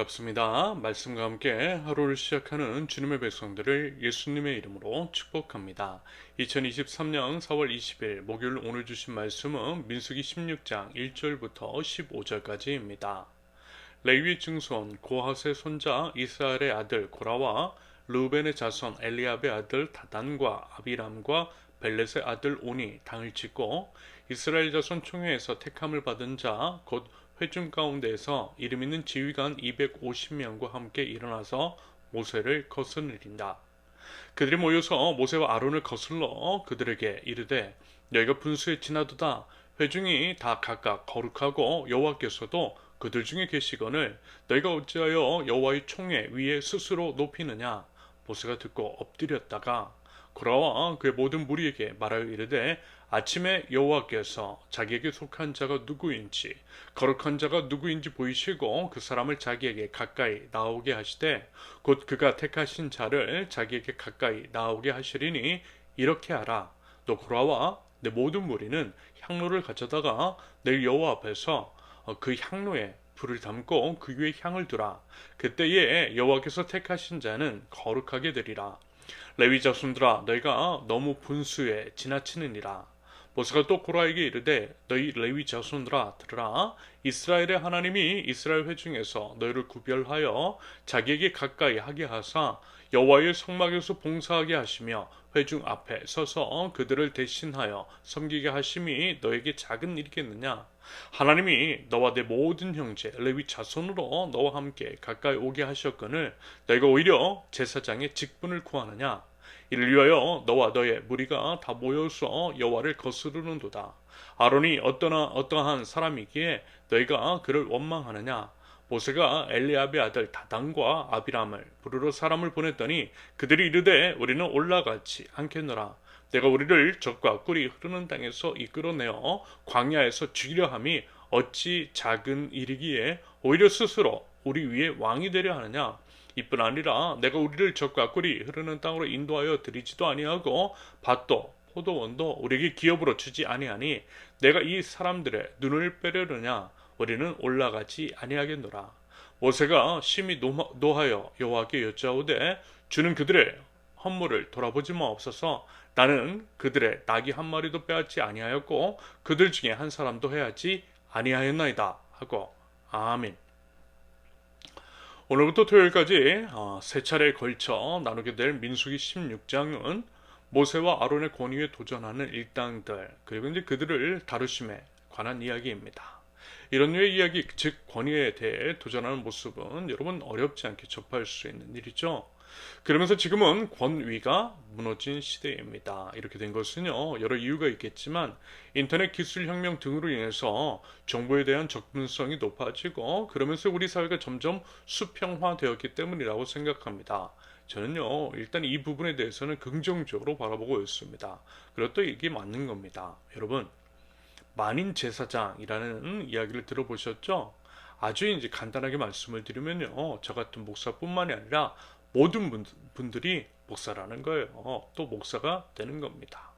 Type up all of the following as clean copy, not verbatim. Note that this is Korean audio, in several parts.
반갑습니다. 말씀과 함께 하루를 시작하는 주님의 백성들을 예수님의 이름으로 축복합니다. 2023년 4월 20일 목요일 오늘 주신 말씀은 민수기 16장 1절부터 15절까지입니다. 레위의 증손 고핫의 손자 이스라엘의 아들 고라와 르우벤의 자손 엘리압의 아들 다단과 아비람과 벨렛의 아들 온이 당을 짓고 이스라엘 자손 총회에서 택함을 받은 자 곧 회중 가운데에서 이름 있는 지휘관 250명과 함께 일어나서 모세를 거스르린다. 그들이 모여서 모세와 아론을 거슬러 그들에게 이르되 너희가 분수에 지나도다. 회중이 다 각각 거룩하고 여호와께서도 그들 중에 계시거늘 너희가 어찌하여 여호와의 총회 위에 스스로 높이느냐. 모세가 듣고 엎드렸다가 고라와 그의 모든 무리에게 말하여 이르되 아침에 여호와께서 자기에게 속한 자가 누구인지 거룩한 자가 누구인지 보이시고 그 사람을 자기에게 가까이 나오게 하시되 곧 그가 택하신 자를 자기에게 가까이 나오게 하시리니 이렇게 하라. 너 고라와 내 모든 무리는 향로를 가져다가 내일 여호와 앞에서 그 향로에 불을 담고 그 위에 향을 두라. 그때에 여호와께서 택하신 자는 거룩하게 되리라. 레위 자손들아 너희가 너무 분수에 지나치느니라. 모세가 또 고라에게 이르되 너희 레위 자손들아 들으라. 이스라엘의 하나님이 이스라엘 회중에서 너희를 구별하여 자기에게 가까이 하게 하사 여호와의 성막에서 봉사하게 하시며 회중 앞에 서서 그들을 대신하여 섬기게 하심이 너에게 작은 일이겠느냐. 하나님이 너와 내 모든 형제 레위 자손으로 너와 함께 가까이 오게 하셨거늘 너희가 오히려 제사장의 직분을 구하느냐. 이를 위하여 너와 너의 무리가 다 모여서 여호와를 거스르는도다. 아론이 어떠한 사람이기에 너희가 그를 원망하느냐. 모세가 엘리압의 아들 다단과 아비람을 부르러 사람을 보냈더니 그들이 이르되 우리는 올라가지 않겠노라. 내가 우리를 적과 꿀이 흐르는 땅에서 이끌어내어 광야에서 죽이려 함이 어찌 작은 일이기에 오히려 스스로 우리 위에 왕이 되려 하느냐. 이뿐 아니라 내가 우리를 적과 꿀이 흐르는 땅으로 인도하여 드리지도 아니하고 밭도 포도원도 우리에게 기업으로 주지 아니하니 내가 이 사람들의 눈을 빼려느냐. 우리는 올라가지 아니하겠노라. 모세가 심히 노하여 여호와께 여짜오되 주는 그들의 헌물을 돌아보지 마옵소서. 나는 그들의 낙이 한 마리도 빼앗지 아니하였고 그들 중에 한 사람도 해하지 아니하였나이다 하고 아멘. 오늘부터 토요일까지 세 차례에 걸쳐 나누게 될 민수기 16장은 모세와 아론의 권위에 도전하는 일당들 그리고 이제 그들을 다루심에 관한 이야기입니다. 이런 류의 이야기, 즉 권위에 대해 도전하는 모습은 여러분 어렵지 않게 접할 수 있는 일이죠. 그러면서 지금은 권위가 무너진 시대입니다. 이렇게 된 것은요, 여러 이유가 있겠지만 인터넷 기술 혁명 등으로 인해서 정보에 대한 접근성이 높아지고 그러면서 우리 사회가 점점 수평화되었기 때문이라고 생각합니다. 저는요, 일단 이 부분에 대해서는 긍정적으로 바라보고 있습니다. 그리고 또 이게 맞는 겁니다. 여러분, 만인 제사장이라는 이야기를 들어보셨죠? 아주 이제 간단하게 말씀을 드리면요, 저 같은 목사뿐만이 아니라 모든 분들이 목사라는 거예요. 또 목사가 되는 겁니다.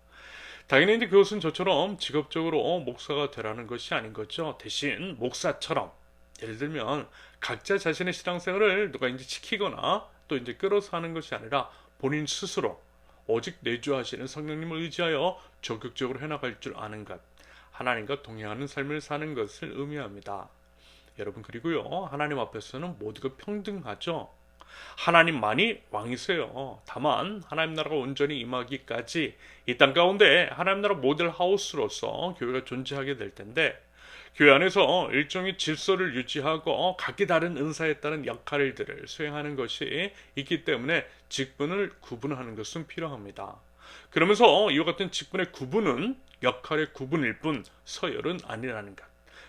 당연히 이제 그것은 저처럼 직업적으로 목사가 되라는 것이 아닌 거죠. 대신 목사처럼 예를 들면 각자 자신의 신앙생활을 누가 이제 지키거나 또 이제 끌어서 하는 것이 아니라 본인 스스로 오직 내주하시는 성령님을 의지하여 적극적으로 해나갈 줄 아는 것, 하나님과 동행하는 삶을 사는 것을 의미합니다. 여러분, 그리고요, 하나님 앞에서는 모두가 평등하죠. 하나님만이 왕이세요. 다만 하나님 나라가 온전히 임하기까지 이 땅 가운데 하나님 나라 모델 하우스로서 교회가 존재하게 될 텐데, 교회 안에서 일종의 질서를 유지하고 각기 다른 은사에 따른 역할들을 수행하는 것이 있기 때문에 직분을 구분하는 것은 필요합니다. 그러면서 이와 같은 직분의 구분은 역할의 구분일 뿐 서열은 아니라는 것.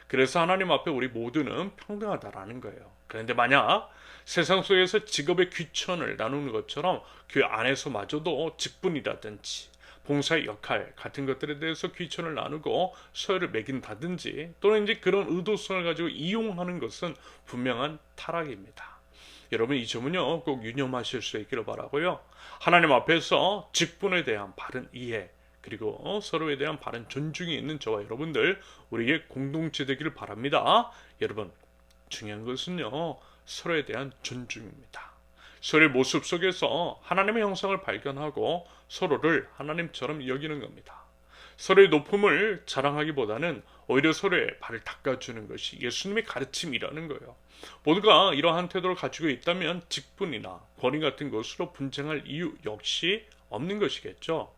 그래서 하나님 앞에 우리 모두는 평등하다라는 거예요. 그런데 만약 세상 속에서 직업의 귀천을 나누는 것처럼 교회 안에서마저도 직분이라든지 봉사의 역할 같은 것들에 대해서 귀천을 나누고 서열을 매긴다든지 또는 이제 그런 의도성을 가지고 이용하는 것은 분명한 타락입니다. 여러분, 이 점은요 꼭 유념하실 수 있기를 바라고요. 하나님 앞에서 직분에 대한 바른 이해 그리고 서로에 대한 바른 존중이 있는 저와 여러분들 우리의 공동체 되기를 바랍니다. 여러분, 중요한 것은요 서로에 대한 존중입니다. 서로의 모습 속에서 하나님의 형상을 발견하고 서로를 하나님처럼 여기는 겁니다. 서로의 높음을 자랑하기보다는 오히려 서로의 발을 닦아주는 것이 예수님의 가르침이라는 거예요. 모두가 이러한 태도를 가지고 있다면 직분이나 권위 같은 것으로 분쟁할 이유 역시 없는 것이겠죠.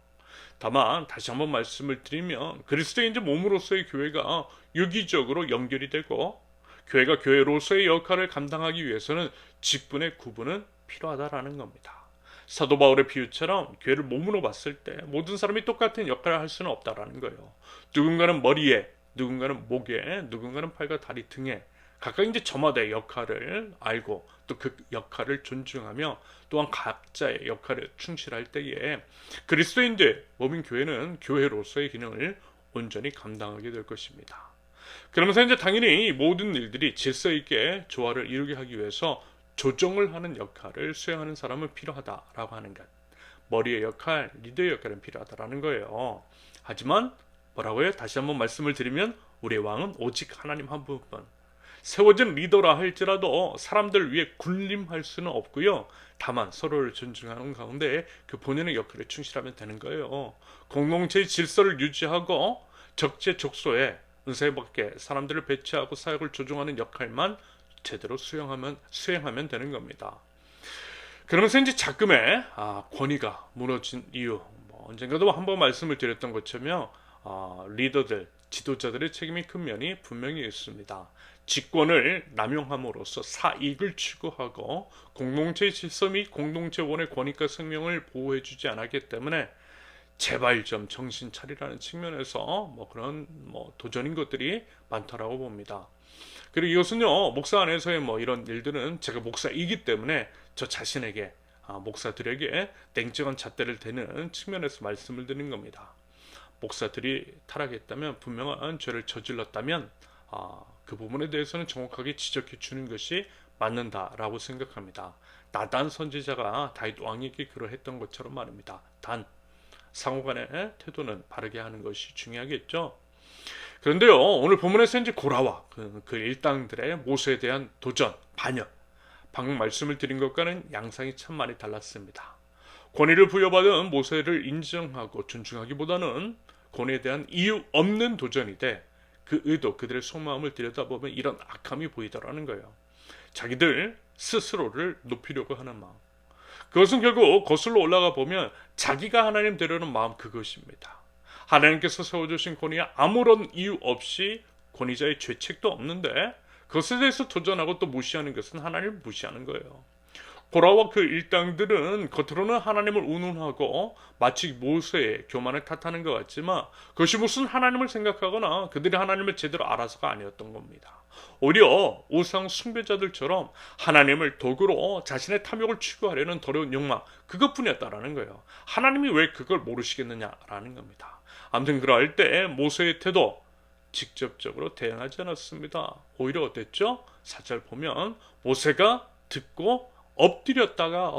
다만 다시 한번 말씀을 드리면 그리스도인의 몸으로서의 교회가 유기적으로 연결이 되고 교회가 교회로서의 역할을 감당하기 위해서는 직분의 구분은 필요하다라는 겁니다. 사도 바울의 비유처럼 교회를 몸으로 봤을 때 모든 사람이 똑같은 역할을 할 수는 없다라는 거예요. 누군가는 머리에, 누군가는 목에, 누군가는 팔과 다리 등에 각각 이제 저마다의 역할을 알고 또 그 역할을 존중하며 또한 각자의 역할을 충실할 때에 그리스도인들 몸인 교회는 교회로서의 기능을 온전히 감당하게 될 것입니다. 그러면서 이제 당연히 모든 일들이 질서 있게 조화를 이루게 하기 위해서 조정을 하는 역할을 수행하는 사람은 필요하다라고 하는 것. 머리의 역할, 리더의 역할은 필요하다라는 거예요. 하지만 뭐라고요? 다시 한번 말씀을 드리면 우리의 왕은 오직 하나님 한 분뿐. 세워진 리더라 할지라도 사람들을 위해 군림할 수는 없고요. 다만 서로를 존중하는 가운데 그 본인의 역할에 충실하면 되는 거예요. 공동체의 질서를 유지하고 적재적소에 은사에 맞게 사람들을 배치하고 사역을 조종하는 역할만 제대로 수행하면 되는 겁니다. 그러면서 이제 자금의 권위가 무너진 이유, 언젠가도 한번 말씀을 드렸던 것처럼 리더들, 지도자들의 책임이 큰 면이 분명히 있습니다. 직권을 남용함으로써 사익을 추구하고 공동체의 질서 및 공동체원의 권익과 생명을 보호해주지 않았기 때문에 제발 좀 정신 차리라는 측면에서 그런 도전인 것들이 많다라고 봅니다. 그리고 이것은요, 목사 안에서의 이런 일들은 제가 목사이기 때문에 저 자신에게 목사들에게 냉정한 잣대를 대는 측면에서 말씀을 드리는 겁니다. 목사들이 타락했다면, 분명한 죄를 저질렀다면 그 부분에 대해서는 정확하게 지적해 주는 것이 맞는다라고 생각합니다. 나단 선지자가 다윗 왕에게 그러했던 것처럼 말입니다. 단 상호간의 태도는 바르게 하는 것이 중요하겠죠. 그런데요, 오늘 본문에서 이제 고라와 그 일당들의 모세에 대한 도전, 반역, 방금 말씀을 드린 것과는 양상이 참 많이 달랐습니다. 권위를 부여받은 모세를 인정하고 존중하기보다는 권위에 대한 이유 없는 도전이 돼 그 의도, 그들의 속마음을 들여다보면 이런 악함이 보이더라는 거예요. 자기들 스스로를 높이려고 하는 마음. 그것은 결국 거슬러 올라가 보면 자기가 하나님 되려는 마음, 그것입니다. 하나님께서 세워주신 권위에 아무런 이유 없이 권위자의 죄책도 없는데 그것에 대해서 도전하고 또 무시하는 것은 하나님을 무시하는 거예요. 고라와 그 일당들은 겉으로는 하나님을 운운하고 마치 모세의 교만을 탓하는 것 같지만 그것이 무슨 하나님을 생각하거나 그들이 하나님을 제대로 알아서가 아니었던 겁니다. 오히려 우상 숭배자들처럼 하나님을 도구로 자신의 탐욕을 추구하려는 더러운 욕망, 그것뿐이었다라는 거예요. 하나님이 왜 그걸 모르시겠느냐라는 겁니다. 아무튼 그럴 때 모세의 태도 직접적으로 대응하지 않았습니다. 오히려 어땠죠? 4절 보면 모세가 듣고 엎드렸다가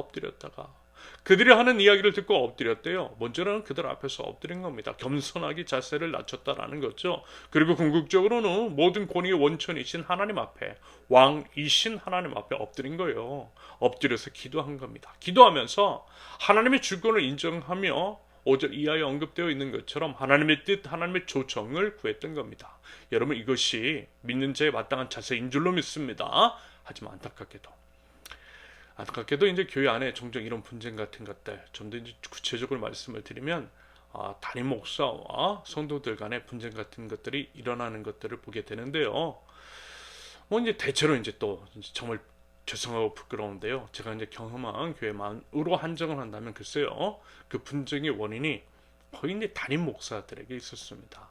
그들이 하는 이야기를 듣고 엎드렸대요. 먼저는 그들 앞에서 엎드린 겁니다. 겸손하게 자세를 낮췄다라는 거죠. 그리고 궁극적으로는 모든 권위의 원천이신 하나님 앞에, 왕이신 하나님 앞에 엎드린 거예요. 엎드려서 기도한 겁니다. 기도하면서 하나님의 주권을 인정하며 5절 이하에 언급되어 있는 것처럼 하나님의 뜻, 하나님의 조정을 구했던 겁니다. 여러분, 이것이 믿는 자의 마땅한 자세인 줄로 믿습니다. 하지만 안타깝게도 이제 교회 안에 종종 이런 분쟁 같은 것들, 좀 더 이제 구체적으로 말씀을 드리면 담임 목사와 성도들 간의 분쟁 같은 것들이 일어나는 것들을 보게 되는데요. 이제 대체로 이제 또 정말 죄송하고 부끄러운데요. 제가 이제 경험한 교회만으로 한정을 한다면 글쎄요, 그 분쟁의 원인이 거의 이제 담임 목사들에게 있었습니다.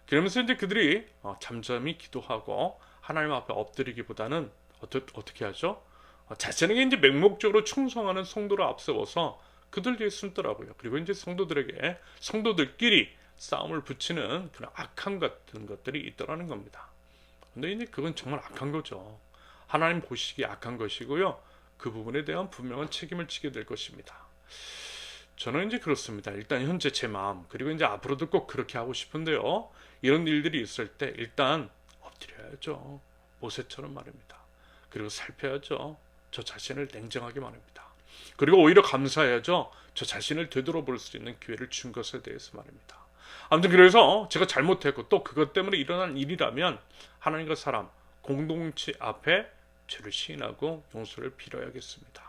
그러면서 이제 그들이 잠잠히 기도하고 하나님 앞에 엎드리기보다는 어떻게 하죠? 자신에게 이제 맹목적으로 충성하는 성도를 앞세워서 그들 뒤에 숨더라고요. 그리고 이제 성도들끼리 싸움을 붙이는 그런 악함 같은 것들이 있더라는 겁니다. 근데 이제 그건 정말 악한 거죠. 하나님 보시기에 악한 것이고요. 그 부분에 대한 분명한 책임을 지게 될 것입니다. 저는 이제 그렇습니다. 일단 현재 제 마음, 그리고 이제 앞으로도 꼭 그렇게 하고 싶은데요. 이런 일들이 있을 때 일단 엎드려야죠. 모세처럼 말입니다. 그리고 살펴야죠. 저 자신을 냉정하게 말입니다. 그리고 오히려 감사해야죠. 저 자신을 되돌아볼 수 있는 기회를 준 것에 대해서 말입니다. 아무튼 그래서 제가 잘못했고 또 그것 때문에 일어난 일이라면 하나님과 사람, 공동체 앞에 죄를 시인하고 용서를 빌어야겠습니다.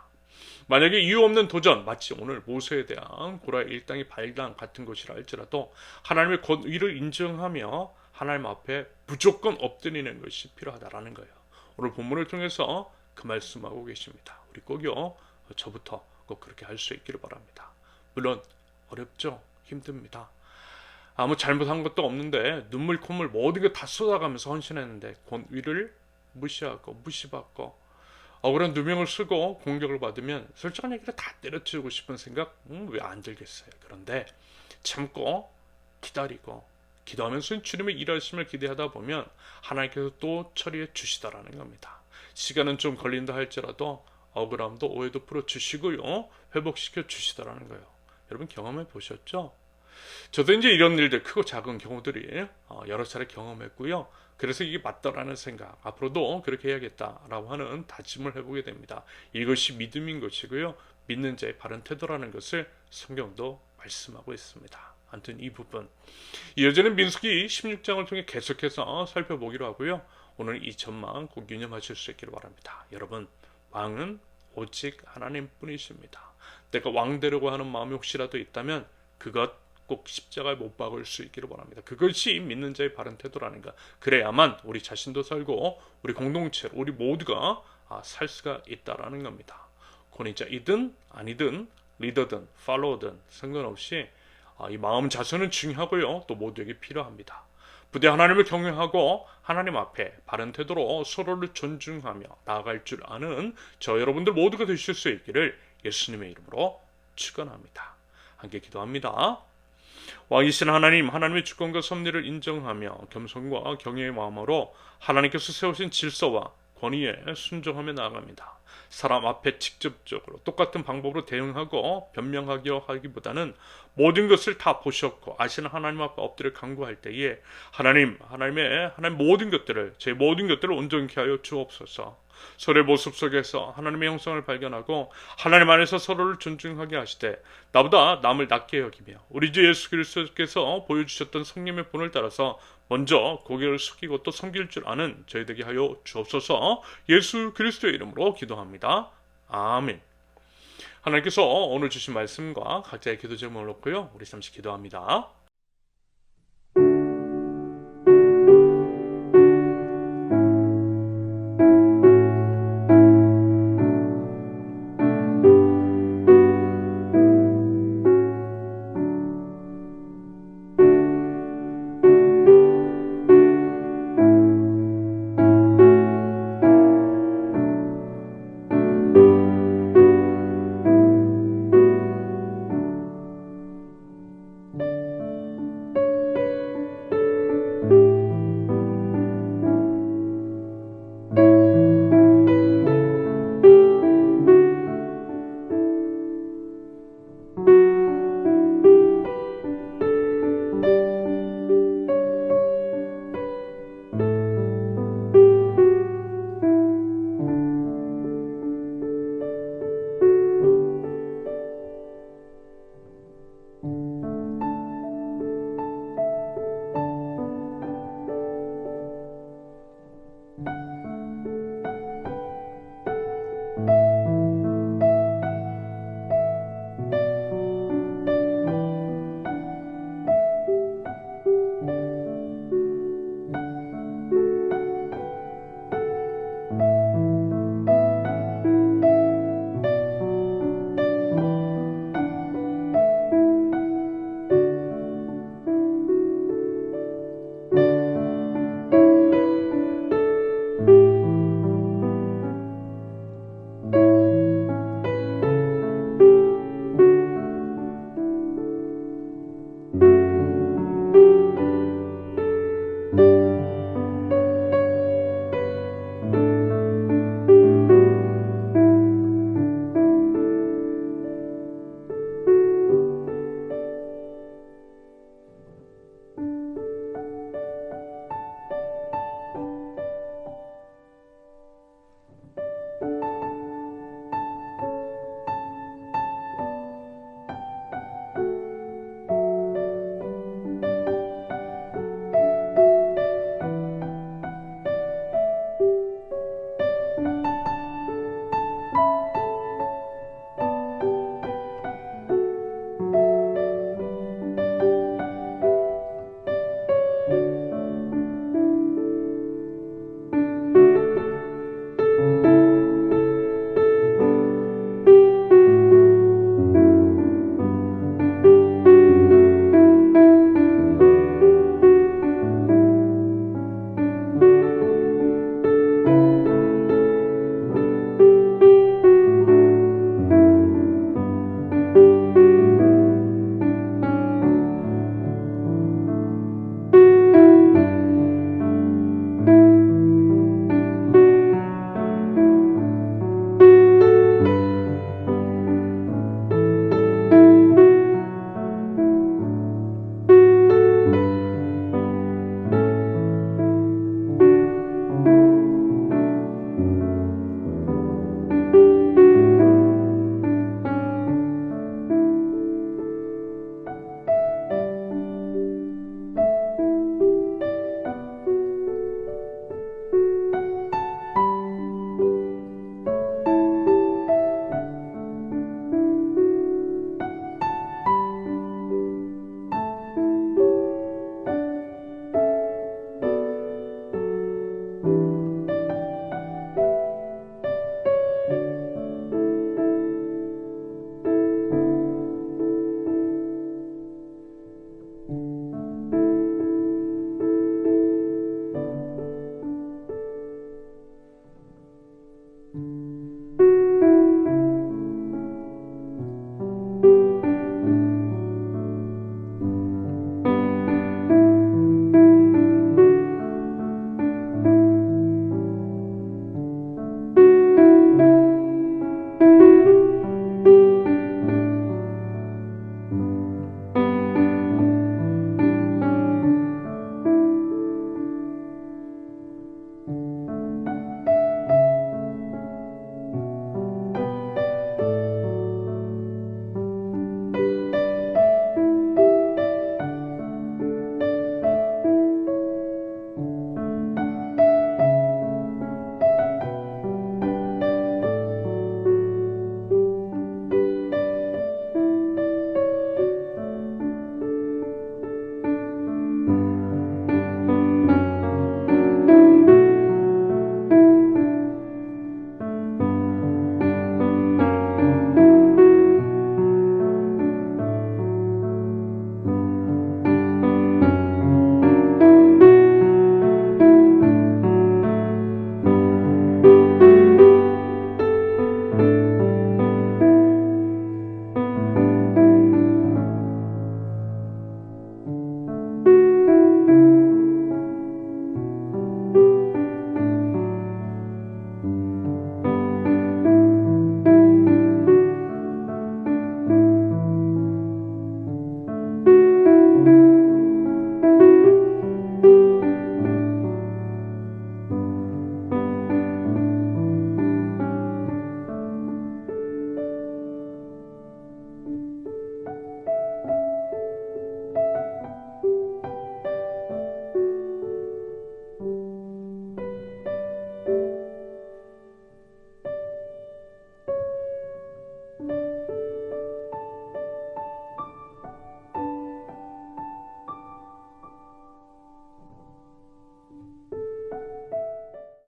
만약에 이유 없는 도전, 마치 오늘 모세에 대한 고라의 일당의 발당 같은 것이라 할지라도 하나님의 권위를 인정하며 하나님 앞에 무조건 엎드리는 것이 필요하다라는 거예요. 오늘 본문을 통해서 그 말씀하고 계십니다. 우리 꼭요, 저부터 꼭 그렇게 할 수 있기를 바랍니다. 물론 어렵죠. 힘듭니다. 아무 잘못한 것도 없는데 눈물 콧물 모든 게 다 쏟아가면서 헌신했는데 권위를 무시하고 무시받고 억울한 누명을 쓰고 공격을 받으면 솔직한 얘기를 다 때려치우고 싶은 생각 왜 안 들겠어요. 그런데 참고 기다리고 기도하면서 주님의 일하심을 기대하다 보면 하나님께서 또 처리해 주시다라는 겁니다. 시간은 좀 걸린다 할지라도 억울함도 오해도 풀어주시고요. 회복시켜 주시다라는 거예요. 여러분 경험해 보셨죠? 저도 이제 이런 일들 크고 작은 경우들이 여러 차례 경험했고요. 그래서 이게 맞다라는 생각, 앞으로도 그렇게 해야겠다라고 하는 다짐을 해보게 됩니다. 이것이 믿음인 것이고요. 믿는 자의 바른 태도라는 것을 성경도 말씀하고 있습니다. 아무튼 이 부분 이어지는 민수기 16장을 통해 계속해서 살펴보기로 하고요. 오늘 이 점만 꼭 유념하실 수 있기를 바랍니다. 여러분, 왕은 오직 하나님 뿐이십니다. 내가 왕 되려고 하는 마음이 혹시라도 있다면 그것 꼭 십자가에 못 박을 수 있기를 바랍니다. 그것이 믿는 자의 바른 태도라는가. 그래야만 우리 자신도 살고 우리 공동체, 우리 모두가 살 수가 있다라는 겁니다. 권위자이든 아니든 리더든 팔로워든 상관없이 이 마음 자세는 중요하고요. 또 모두에게 필요합니다. 부디 하나님을 경외하고 하나님 앞에 바른 태도로 서로를 존중하며 나아갈 줄 아는 저 여러분들 모두가 되실 수 있기를 예수님의 이름으로 축원합니다. 함께 기도합니다. 왕이신 하나님, 하나님의 주권과 섭리를 인정하며 겸손과 경외의 마음으로 하나님께서 세우신 질서와 권위에 순종하며 나아갑니다. 사람 앞에 직접적으로 똑같은 방법으로 대응하고 변명하려 하기보다는 모든 것을 다 보셨고 아시는 하나님 앞에 엎드려 간구할 때에 하나님 모든 것들을 제 모든 것들을 온전케 하여 주옵소서. 서로의 모습 속에서 하나님의 형상을 발견하고 하나님 안에서 서로를 존중하게 하시되 나보다 남을 낮게 여기며 우리 주 예수 그리스도께서 보여주셨던 성령의 본을 따라서 먼저 고개를 숙이고 또 섬길 줄 아는 저희 되게 하여 주옵소서. 예수 그리스도의 이름으로 기도합니다. 아멘. 하나님께서 오늘 주신 말씀과 각자의 기도 제목을 놓고요. 우리 잠시 기도합니다.